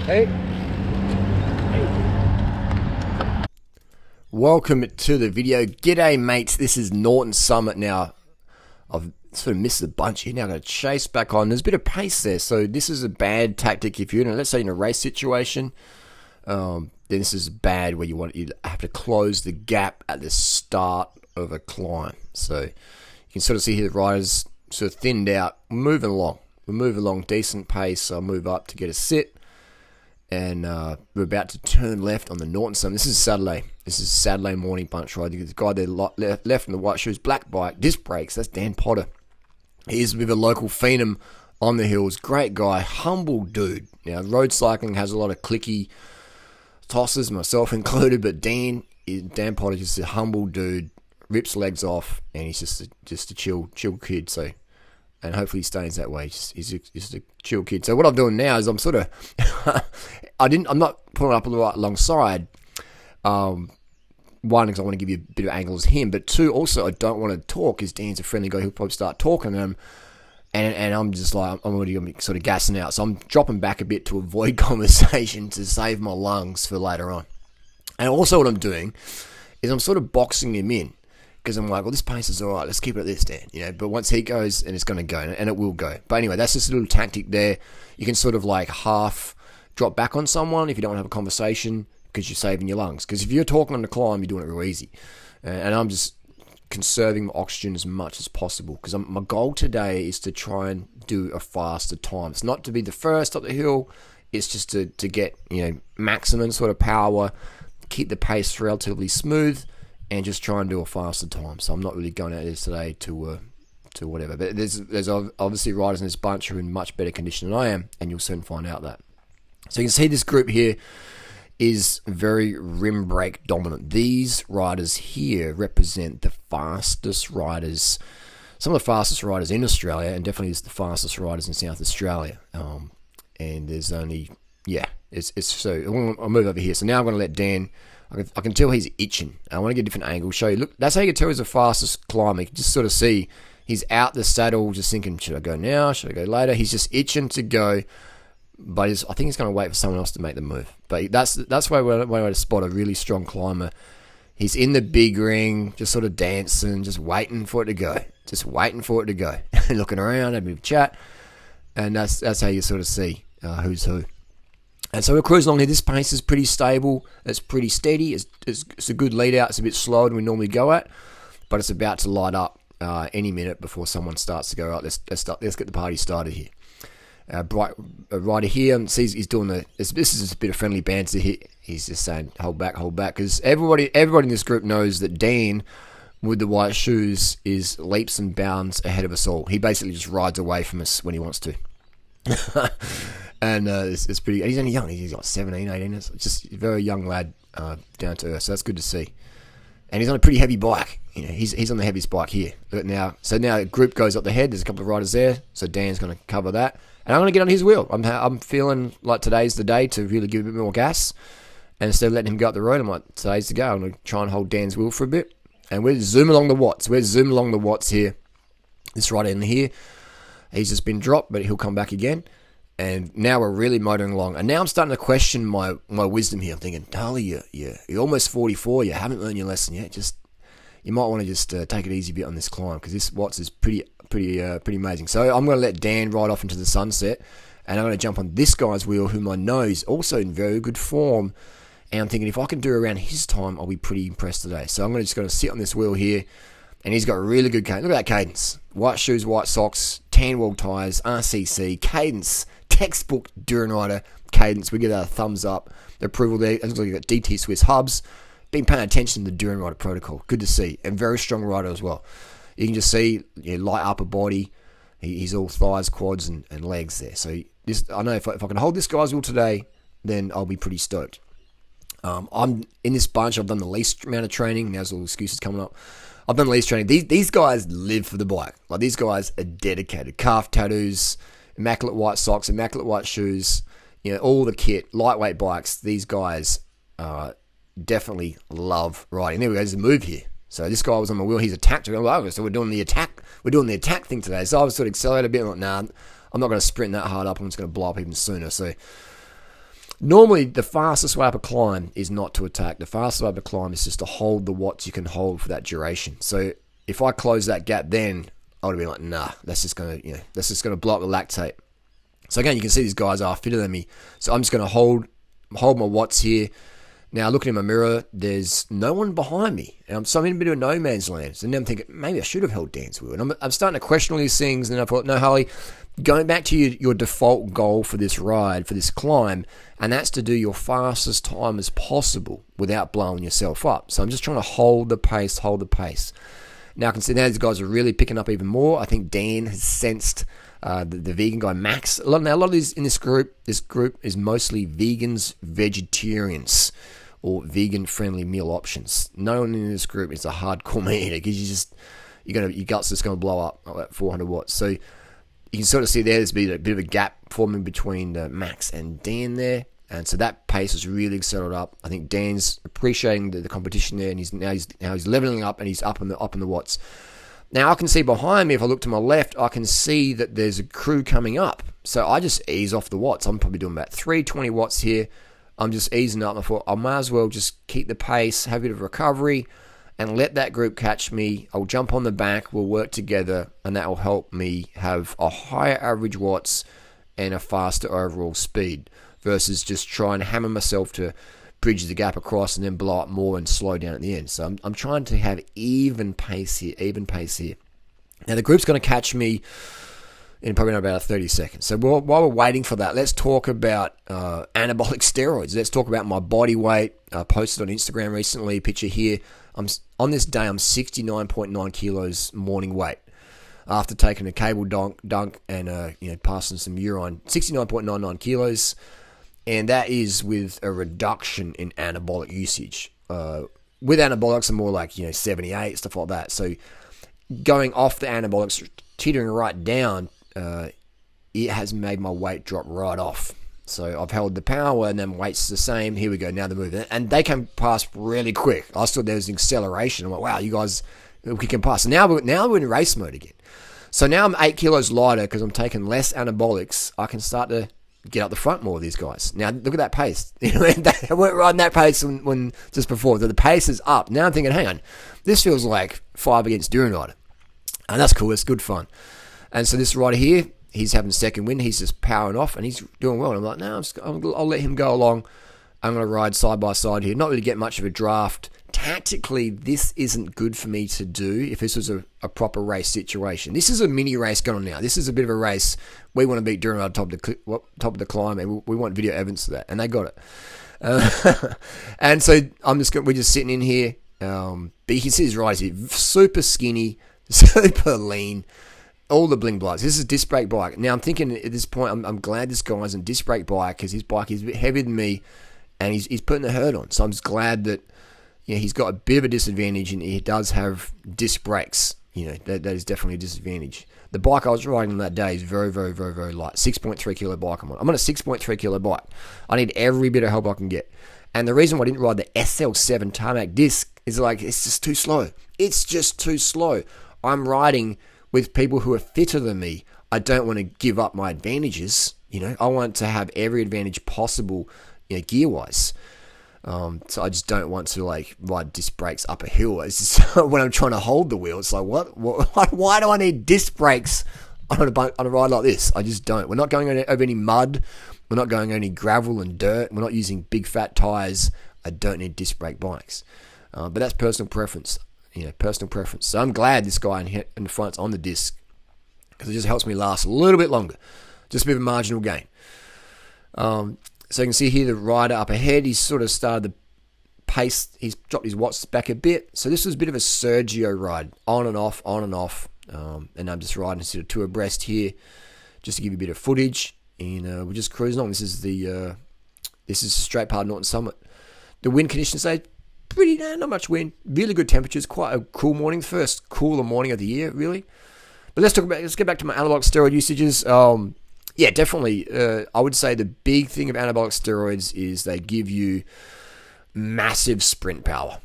Hey. Welcome to the video. G'day mates, this is Norton Summit. Now, I've sort of missed a bunch here. Now I'm going to chase back on. There's a bit of pace there, so this is a bad tactic if you're in, let's say, in a race situation. Then this is bad where you have to close the gap at the start of a climb. So you can sort of see here the riders sort of thinned out, moving along. We move along decent pace. So I'll move up to get a sit. And we're about to turn left on the Norton Summit. This is Saturday. This is Saturday morning bunch ride. There's a guy there left in the white shoes, black bike, disc brakes. That's Dan Potter. He's with a local phenom on the hills. Great guy, humble dude. Now, road cycling has a lot of clicky tosses, myself included, but Dan Potter is just a humble dude, rips legs off, and he's just a chill kid. So, and hopefully he stays that way. He's just a chill kid. So what I'm doing now is I'm sort of, I'm not pulling up alongside. One, because I want to give you a bit of angle as him, but two, also I don't want to talk because Dan's a friendly guy. He'll probably start talking, and I'm just like, I'm already gonna be sort of gassing out. So I'm dropping back a bit to avoid conversation to save my lungs for later on. And also what I'm doing is I'm sort of boxing him in. Because I'm like, well, this pace is all right. Let's keep it at this, Dan. You know, but once he goes, and it's going to go, and it will go. But anyway, that's just a little tactic there. You can sort of like half drop back on someone if you don't want to have a conversation because you're saving your lungs. Because if you're talking on the climb, you're doing it real easy. And I'm just conserving my oxygen as much as possible because my goal today is to try and do a faster time. It's not to be the first up the hill. It's just to get, maximum sort of power, keep the pace relatively smooth, and just try and do a faster time. So I'm not really going out there today to whatever. But there's obviously riders in this bunch who are in much better condition than I am, and you'll soon find out that. So you can see this group here is very rim brake dominant. These riders here represent the fastest riders, some of the fastest riders in Australia, and definitely the fastest riders in South Australia. And there's only, it's so I'll move over here. So now I'm going to let Dan. I can tell he's itching. I want to get a different angle, show you. Look, that's how you can tell he's the fastest climber. You can just sort of see he's out the saddle, just thinking, should I go now? Should I go later? He's just itching to go, but I think he's going to wait for someone else to make the move. But that's why one way to spot a really strong climber. He's in the big ring, just sort of dancing, just waiting for it to go. Just waiting for it to go. Looking around, having a bit of chat. And that's how you sort of see who's who. And so we're cruising along here. This pace is pretty stable. It's pretty steady. It's a good lead out. It's a bit slower than we normally go at, but it's about to light up any minute before someone starts to go, right, let's get the party started here. Bright rider here sees he's doing this is just a bit of friendly banter here. He's just saying, hold back, because everybody in this group knows that Dan with the white shoes is leaps and bounds ahead of us all. He basically just rides away from us when he wants to. And it's pretty. He's only young. He's got 17, 18. It's just a very young lad, down to earth. So that's good to see. And he's on a pretty heavy bike. He's on the heaviest bike here. But now the group goes up the head. There's a couple of riders there. So Dan's going to cover that, and I'm going to get on his wheel. I'm feeling like today's the day to really give a bit more gas. And instead of letting him go up the road, I'm like, today's the go. I'm going to try and hold Dan's wheel for a bit. And we're zooming along the watts. Here. This rider in here, he's just been dropped, but he'll come back again. And now we're really motoring along. And now I'm starting to question my wisdom here. I'm thinking, Darley, you're almost 44. You haven't learned your lesson yet. You might want to just take it easy a bit on this climb because this watts is pretty amazing. So I'm going to let Dan ride off into the sunset, and I'm going to jump on this guy's wheel, whom I know is also in very good form. And I'm thinking if I can do around his time, I'll be pretty impressed today. So I'm just going to sit on this wheel here, and he's got a really good cadence. Look at that cadence: white shoes, white socks, tan wall tires, RCC cadence. Textbook durianrider cadence. We get a thumbs up, the approval there. It looks like you've got DT Swiss hubs. Been paying attention to the durianrider protocol. Good to see. And very strong rider as well. You can just see light upper body. He's all thighs, quads, and legs there. So I know if I can hold this guy's wheel today, then I'll be pretty stoked. I'm in this bunch. I've done the least amount of training. Now's all excuses coming up. I've done the least training. These guys live for the bike. Like, these guys are dedicated. Calf tattoos, immaculate white socks, immaculate white shoes, all the kit, lightweight bikes. These guys definitely love riding. There we go, there's a move here. So this guy was on my wheel, he's attacked. So we're doing the attack thing today. So I was sort of accelerated a bit. I'm like, nah, I'm not going to sprint that hard up. I'm just going to blow up even sooner. So Normally, the fastest way up a climb is not to attack. The fastest way up a climb is just to hold the watts you can hold for that duration. So if I close that gap, then I would be like, nah, that's just gonna blow up the lactate. So again, you can see these guys are fitter than me. So I'm just gonna hold my watts here. Now, looking in my mirror, there's no one behind me. So I'm in a bit of a no man's land. So now I'm thinking, maybe I should have held Dan's wheel. And I'm starting to question all these things. And then I thought, no, Harley, going back to your default goal for this ride, for this climb, and that's to do your fastest time as possible without blowing yourself up. So I'm just trying to hold the pace. Now I can see now these guys are really picking up even more. I think Dan has sensed the vegan guy, Max. A lot of these in this group is mostly vegans, vegetarians, or vegan-friendly meal options. No one in this group is a hardcore meat eater because your guts just going to blow up at 400 watts. So you can sort of see there's a bit of a gap forming between Max and Dan there. And so that pace is really accelerated up. I think Dan's appreciating the competition there, and he's leveling up, and he's up in the watts. Now I can see behind me, if I look to my left, I can see that there's a crew coming up. So I just ease off the watts. I'm probably doing about 320 watts here. I'm just easing up. I thought I might as well just keep the pace, have a bit of recovery, and let that group catch me. I'll jump on the back, we'll work together, and that will help me have a higher average watts and a faster overall speed versus just trying to hammer myself to bridge the gap across and then blow up more and slow down at the end. So I'm trying to have even pace here. Now the group's going to catch me in probably about 30 seconds. So while we're waiting for that, let's talk about anabolic steroids. Let's talk about my body weight. I posted on Instagram recently, picture here. On this day, I'm 69.9 kilos morning weight. After taking a cable dunk and passing some urine, 69.99 kilos. And that is with a reduction in anabolic usage. With anabolics, I'm more like 78, stuff like that. So going off the anabolics, teetering right down, it has made my weight drop right off. So I've held the power, and then weight's the same. Here we go, now the movement. And they can pass really quick. I thought there was an acceleration. I'm like, wow, you guys, we can pass. So now we're in race mode again. So now I'm 8 kilos lighter because I'm taking less anabolics. I can start to get up the front more of these guys. Now, look at that pace. They weren't riding that pace when just before. So the pace is up. Now I'm thinking, hang on, this feels like 5 against durianrider. And that's cool. It's good fun. And so this rider here, he's having second wind. He's just powering off, and he's doing well. And I'm like, no, I'll let him go along. I'm going to ride side by side here. Not really get much of a draft. Tactically, this isn't good for me to do if this was a proper race situation. This is a mini race going on now. This is a bit of a race. We want to beat Durianrider top of the climb, and we want video evidence of that. And they got it. And so we're just sitting in here. But you can see his riders here. Super skinny, super lean. All the bling blinds. This is a disc brake bike. Now I'm thinking at this point, I'm glad this guy's a disc brake bike because his bike is a bit heavier than me, and he's putting the hurt on. So I'm just glad that he's got a bit of a disadvantage, and he does have disc brakes. That is definitely a disadvantage. The bike I was riding on that day is very, very, very, very light. 6.3 kilo bike I'm on. I'm on a 6.3 kilo bike. I need every bit of help I can get. And the reason why I didn't ride the SL7 tarmac disc is it's just too slow. It's just too slow. I'm riding with people who are fitter than me. I don't want to give up my advantages. I want to have every advantage possible, gear-wise. So I just don't want to ride disc brakes up a hill. It's just when I'm trying to hold the wheel, it's like, what? Why do I need disc brakes on a ride like this? I just don't. We're not going over any mud. We're not going over any gravel and dirt. We're not using big fat tires. I don't need disc brake bikes. But that's personal preference. Personal preference. So I'm glad this guy in the front's on the disc because it just helps me last a little bit longer. Just a bit of a marginal gain. So you can see here the rider up ahead, he's sort of started the pace, he's dropped his watts back a bit. So this was a bit of a Sergio ride, on and off. And I'm just riding sort of two abreast here, just to give you a bit of footage. And we're just cruising on. This is the straight part of Norton Summit. The wind conditions say pretty, not much wind, really good temperatures, quite a cool morning, first cooler morning of the year, really. But let's get back to my anabolic steroid usages. Yeah, definitely. I would say the big thing of anabolic steroids is they give you massive sprint power.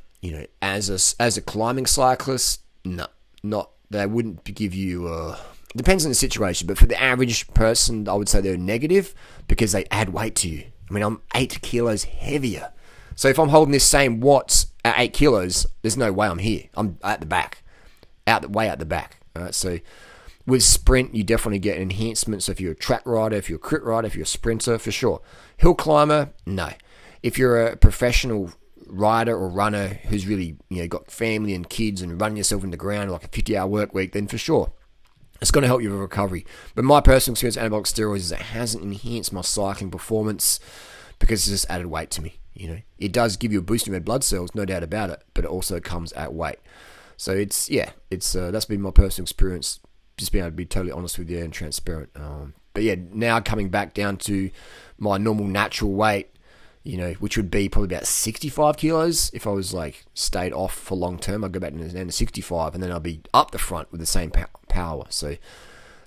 As a climbing cyclist, no, not they wouldn't give you. Depends on the situation, but for the average person, I would say they're negative because they add weight to you. I mean, I'm 8 kilos heavier. So if I'm holding this same watts at 8 kilos, there's no way I'm here. I'm at the back, way out the back. All right, so with sprint, you definitely get enhancements. So if you're a track rider, if you're a crit rider, if you're a sprinter, for sure. Hill climber, no. If you're a professional rider or runner who's really, got family and kids and running yourself in the ground like a 50-hour work week, then for sure, it's going to help you with recovery. But my personal experience with anabolic steroids is it hasn't enhanced my cycling performance because it's just added weight to me. It does give you a boost in red blood cells, no doubt about it, but it also comes at weight. So it's that's been my personal experience. Just being able to be totally honest with you and transparent. But yeah, now coming back down to my normal natural weight, which would be probably about 65 kilos. If I was stayed off for long term, I'd go back down to 65 and then I'll be up the front with the same power. So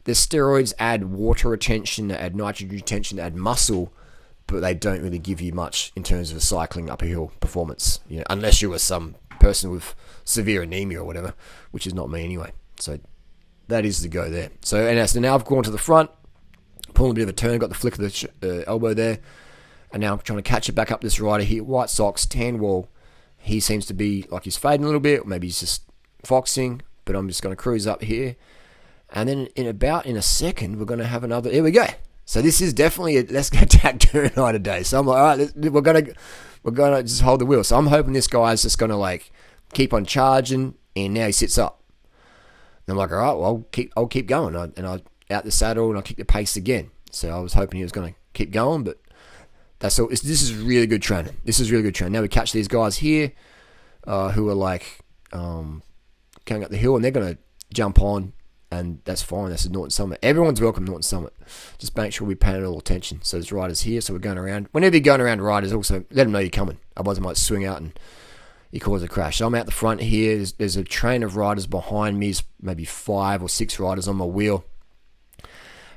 the steroids add water retention, they add nitrogen retention, they add muscle, but they don't really give you much in terms of cycling upper hill performance, unless you were some person with severe anemia or whatever, which is not me anyway. So that is the go there. So now I've gone to the front, pulling a bit of a turn, got the flick of the elbow there, and now I'm trying to catch it back up this rider here. White socks, tan wall. He seems to be like he's fading a little bit, or maybe he's just foxing, but I'm just going to cruise up here. And then in a second, we're going to have another. Here we go. So this is definitely let's go attack durianrider day. So I'm like, all right, we're gonna just hold the wheel. So I'm hoping this guy's just gonna keep on charging, and now he sits up. And I'm like, all right, well, I'll keep going. And I out the saddle and I kick the pace again. So I was hoping he was going to keep going, but that's all. This is really good training. Now we catch these guys here who are coming up the hill, and they're going to jump on, and that's fine. That's the Norton Summit. Everyone's welcome to Norton Summit. Just make sure we pay it all attention. So there's riders here, so we're going around. Whenever you're going around riders, also let them know you're coming. Otherwise, I might swing out and you cause a crash. So I'm out the front here. There's a train of riders behind me. There's maybe 5 or 6 riders on my wheel.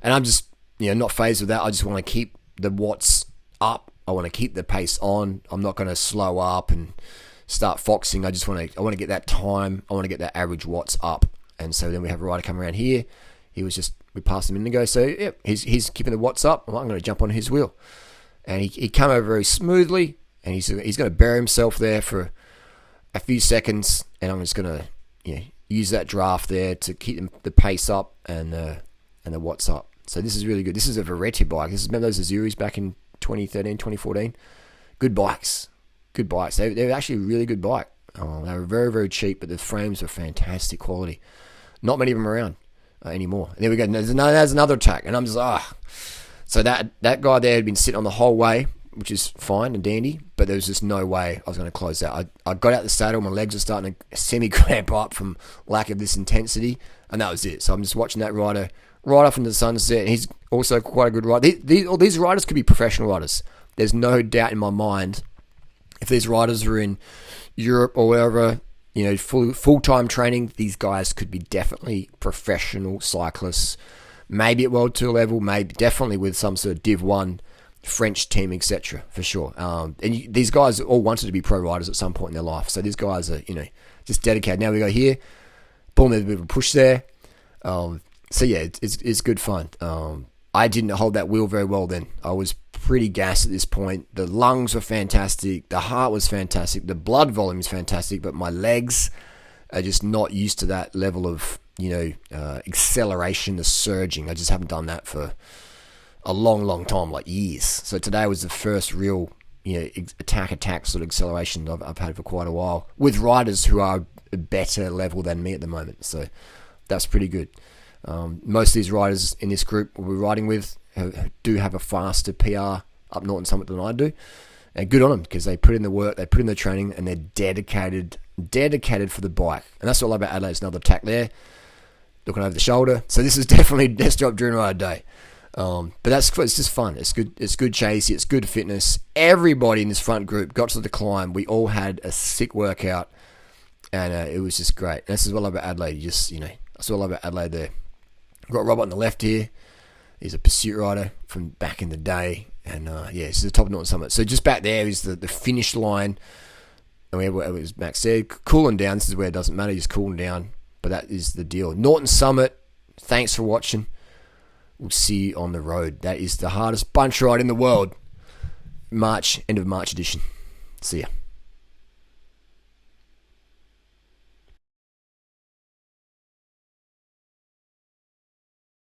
And I'm just, not phased with that. I just want to keep the watts up. I want to keep the pace on. I'm not going to slow up and start foxing. I want to get that time. I want to get that average watts up. And so then we have a rider come around here. We passed him a minute ago. So yeah, he's keeping the watts up. I'm going to jump on his wheel. And he came over very smoothly. And he's going to bury himself there for a few seconds. And I'm just going to use that draft there to keep the pace up and the watts up. So this is really good. This is a Veretti bike. Remember those Azuris back in 2013, 2014? Good bikes. They're actually a really good bike. They were very, very cheap, but the frames were fantastic quality. Not many of them around anymore. And there we go. There's another attack. And I'm just, So that guy there had been sitting on the whole way, which is fine and dandy, but there was just no way I was going to close that. I got out the saddle, my legs were starting to semi-cramp up from lack of this intensity, and that was it. So I'm just watching that rider right off into the sunset, and he's also quite a good rider. All these riders could be professional riders. There's no doubt in my mind if these riders are in Europe or wherever, full-time training, these guys could be definitely professional cyclists, maybe at World Tour level, maybe definitely with some sort of Div 1 French team, etc. for sure. These guys all wanted to be pro riders at some point in their life. So these guys are, just dedicated. Now we go here, boom, there's a bit of a push there. So yeah, it's good fun. I didn't hold that wheel very well then. I was pretty gassed at this point. The lungs were fantastic. The heart was fantastic. The blood volume is fantastic, but my legs are just not used to that level of, acceleration, the surging. I just haven't done that for a long, long time, like years. So today was the first real, attack sort of acceleration I've had for quite a while with riders who are a better level than me at the moment. So that's pretty good. Most of these riders in this group we're riding with do have a faster PR up Norton Summit than I do. And good on them because they put in the work, they put in the training, and they're dedicated for the bike. And that's what I love about Adelaide. There's another attack there, looking over the shoulder. So this is definitely desktop durianrider day. But it's just fun. It's good chasey. It's good fitness. Everybody in this front group got to the climb. We all had a sick workout, and it was just great. And this is what I love about Adelaide. That's what I love about Adelaide there. We've got Robert on the left here. He's a pursuit rider from back in the day. And this is the top of Norton Summit. So just back there is the finish line. And it was Max said, cooling down. This is where it doesn't matter. He's cooling down. But that is the deal. Norton Summit, thanks for watching. We'll see you on the road. That is the hardest bunch ride in the world. End of March edition. See ya.